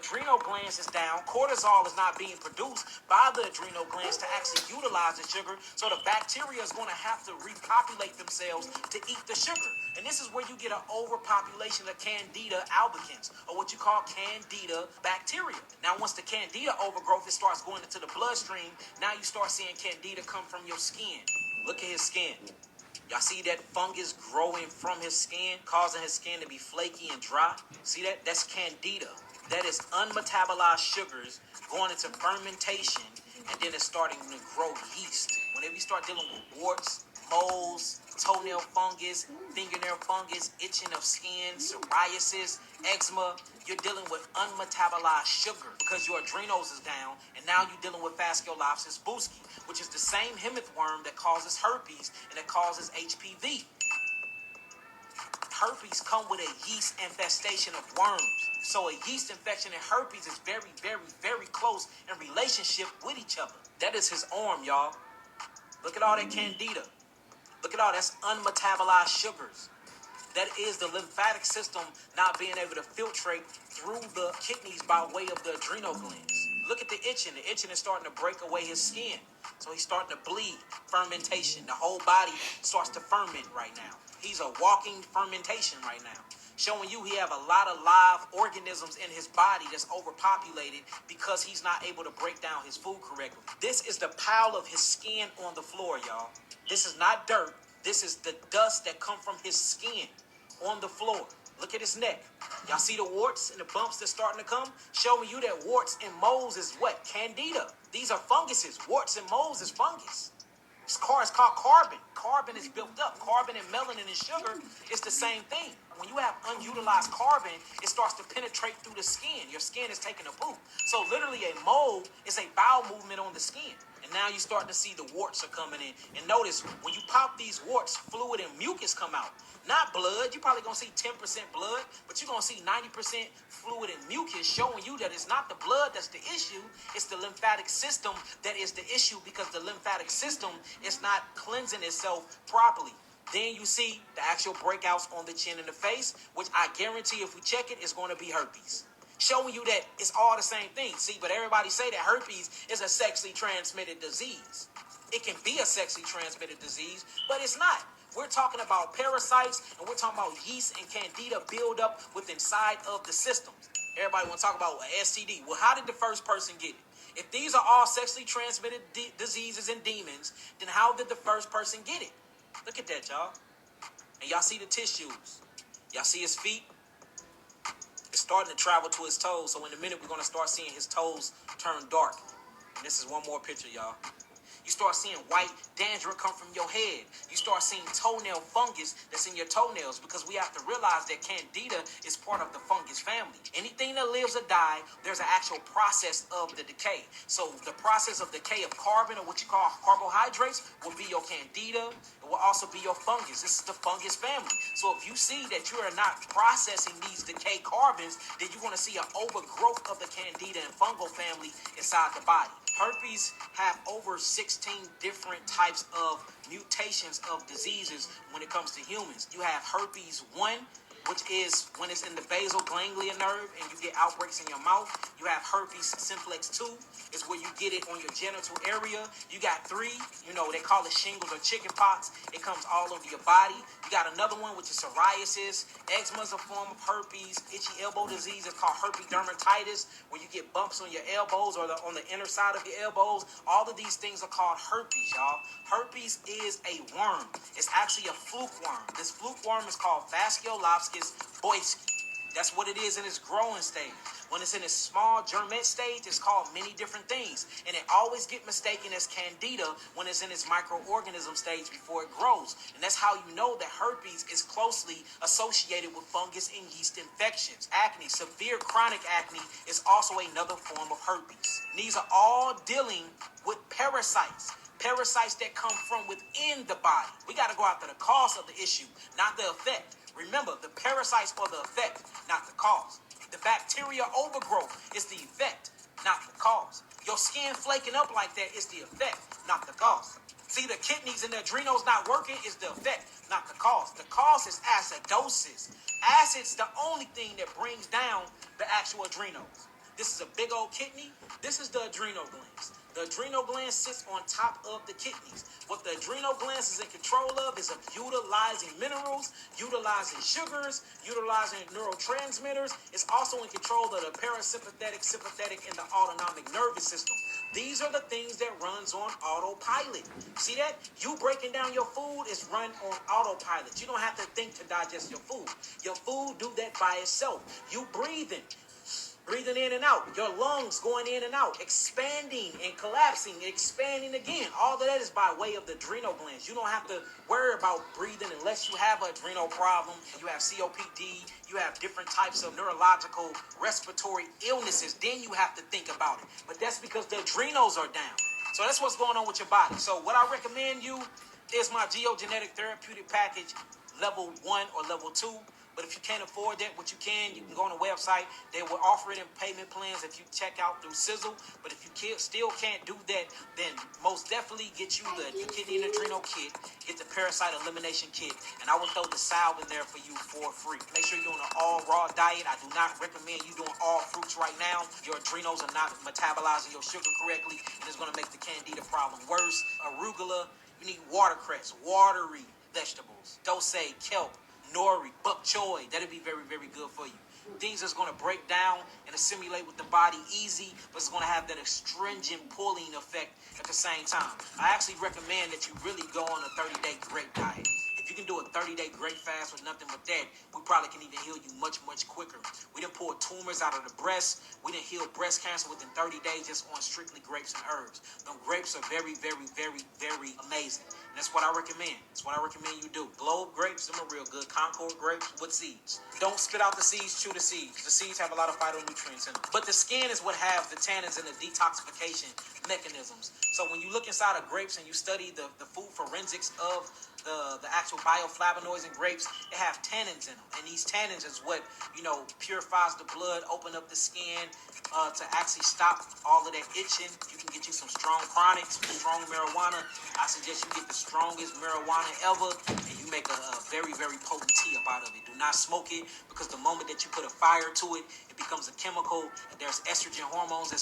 adrenal glands is down, cortisol is not being produced by the adrenal glands to actually utilize the sugar, so the bacteria is going to have to repopulate themselves to eat the sugar. And this is where you get an overpopulation of Candida albicans, or what you call Candida bacteria. Now, once the Candida overgrowth, it starts going into the bloodstream, now you start seeing Candida come from your skin. Look at his skin. Y'all see that fungus growing from his skin, causing his skin to be flaky and dry? See that? That's Candida. That is unmetabolized sugars going into fermentation, and then it's starting to grow yeast. Whenever you start dealing with warts, moles, toenail fungus, fingernail fungus, itching of skin, psoriasis, eczema, you're dealing with unmetabolized sugar because your adrenals is down, and now you're dealing with Fasciolopsis buski, which is the same hemith worm that causes herpes and that causes HPV. Herpes come with a yeast infestation of worms. So a yeast infection and herpes is very, very, very close in relationship with each other. That is his arm, y'all. Look at all that Candida. Look at all that's unmetabolized sugars. That is the lymphatic system not being able to filtrate through the kidneys by way of the adrenal glands. Look at the itching. The itching is starting to break away his skin. So he's starting to bleed. Fermentation. The whole body starts to ferment right now. He's a walking fermentation right now. Showing you he have a lot of live organisms in his body that's overpopulated because he's not able to break down his food correctly. This is the pile of his skin on the floor, y'all. This is not dirt. This is the dust that come from his skin on the floor. Look at his neck. Y'all see the warts and the bumps that's starting to come? Showing you that warts and moles is what? Candida. These are funguses. Warts and moles is fungus. This car is called carbon. Carbon is built up. Carbon and melanin and sugar is the same thing. When you have unutilized carbon, it starts to penetrate through the skin. Your skin is taking a poop. So literally a mole is a bowel movement on the skin. And now you're starting to see the warts are coming in. And notice, when you pop these warts, fluid and mucus come out. Not blood. You're probably going to see 10% blood, but you're going to see 90% fluid and mucus, showing you that it's not the blood that's the issue. It's the lymphatic system that is the issue, because the lymphatic system is not cleansing itself properly. Then you see the actual breakouts on the chin and the face, which I guarantee if we check it, it's going to be herpes. Showing you that it's all the same thing. See, but everybody say that herpes is a sexually transmitted disease. It can be a sexually transmitted disease, but it's not. We're talking about parasites, and we're talking about yeast and candida build up within inside of the systems. Everybody want to talk about STD. Well, how did the first person get it? If these are all sexually transmitted diseases and demons, then how did the first person get it? Look at that, y'all. And y'all see the tissues. Y'all see his feet? It's starting to travel to his toes. So in a minute, we're going to start seeing his toes turn dark. And this is one more picture, y'all. You start seeing white dandruff come from your head. You start seeing toenail fungus that's in your toenails, because we have to realize that candida is part of the fungus family. Anything that lives or dies, there's an actual process of the decay. So the process of decay of carbon, or what you call carbohydrates, will be your candida. It will also be your fungus. This is the fungus family. So if you see that you are not processing these decay carbons, then you're going to see an overgrowth of the candida and fungal family inside the body. Herpes have over 16 different types of mutations of diseases when it comes to humans. You have herpes 1, which is when it's in the basal ganglia nerve and you get outbreaks in your mouth. You have herpes simplex 2, is where you get it on your genital area. You got 3, they call it shingles or chicken pox. It comes all over your body. You got another one, which is psoriasis. Eczema is a form of herpes. Itchy elbow disease is called herpes dermatitis, where you get bumps on your elbows or on the inner side of your elbows. All of these things are called herpes, y'all. Herpes is a worm. It's actually a fluke worm. This fluke worm is called Fasciolopsis buski. That's what it is in its growing stage. When it's in its small germinate stage, it's called many different things. And it always get mistaken as candida when it's in its microorganism stage before it grows. And that's how you know that herpes is closely associated with fungus and yeast infections. Acne, severe chronic acne, is also another form of herpes. And these are all dealing with parasites. Parasites that come from within the body. We got to go after the cause of the issue, not the effect. Remember, the parasites are the effect, not the cause. The bacteria overgrowth is the effect, not the cause. Your skin flaking up like that is the effect, not the cause. See, the kidneys and the adrenals not working is the effect, not the cause. The cause is acidosis. Acid's the only thing that brings down the actual adrenals. This is a big old kidney. This is the adrenal glands. The adrenal gland sits on top of the kidneys. What the adrenal glands is in control of is utilizing minerals, utilizing sugars, utilizing neurotransmitters. It's also in control of the parasympathetic, sympathetic, and the autonomic nervous system. These are the things that runs on autopilot. See that? You breaking down your food is run on autopilot. You don't have to think to digest your food. Your food do that by itself. You breathing in and out, your lungs going in and out, expanding and collapsing, expanding again. All of that is by way of the adrenal glands. You don't have to worry about breathing unless you have an adrenal problem, you have COPD, you have different types of neurological respiratory illnesses. Then you have to think about it. But that's because the adrenals are down. So that's what's going on with your body. So what I recommend you is my geogenetic therapeutic package, level 1 or level 2. But if you can't afford that, what you can go on the website. They will offer it in payment plans if you check out through Sizzle. But if you still can't do that, then most definitely get you the kidney and adrenal kit, get the parasite elimination kit, and I will throw the salve in there for you for free. Make sure you're doing an all raw diet. I do not recommend you doing all fruits right now. Your adrenals are not metabolizing your sugar correctly, and it's going to make the candida problem worse. Arugula, you need watercress, watery vegetables, dosei, kelp, nori, bok choy. That'll be very, very good for you. Things that's going to break down and assimilate with the body easy, but it's going to have that astringent pulling effect at the same time. I actually recommend that you really go on a 30-day grape diet. If you can do a 30-day grape fast with nothing but that, we probably can even heal you much, much quicker. We done pulled tumors out of the breast. We done healed breast cancer within 30 days just on strictly grapes and herbs. Them grapes are very, very, very, very amazing. And that's what I recommend. That's what I recommend you do. Globe grapes, them are real good. Concord grapes with seeds. Don't spit out the seeds, chew the seeds. The seeds have a lot of phytonutrients in them. But the skin is what has the tannins and the detoxification mechanisms. So when you look inside of grapes and you study the food forensics of the actual bioflavonoids in grapes, they have tannins in them. And these tannins is what, purifies the blood, open up the skin, to actually stop all of that itching. You can get you some strong chronics, some strong marijuana. I suggest you get the strongest marijuana ever, and you make a very, very potent tea up out of it. Do not smoke it, because the moment that you put a fire to it, it becomes a chemical. There's estrogen hormones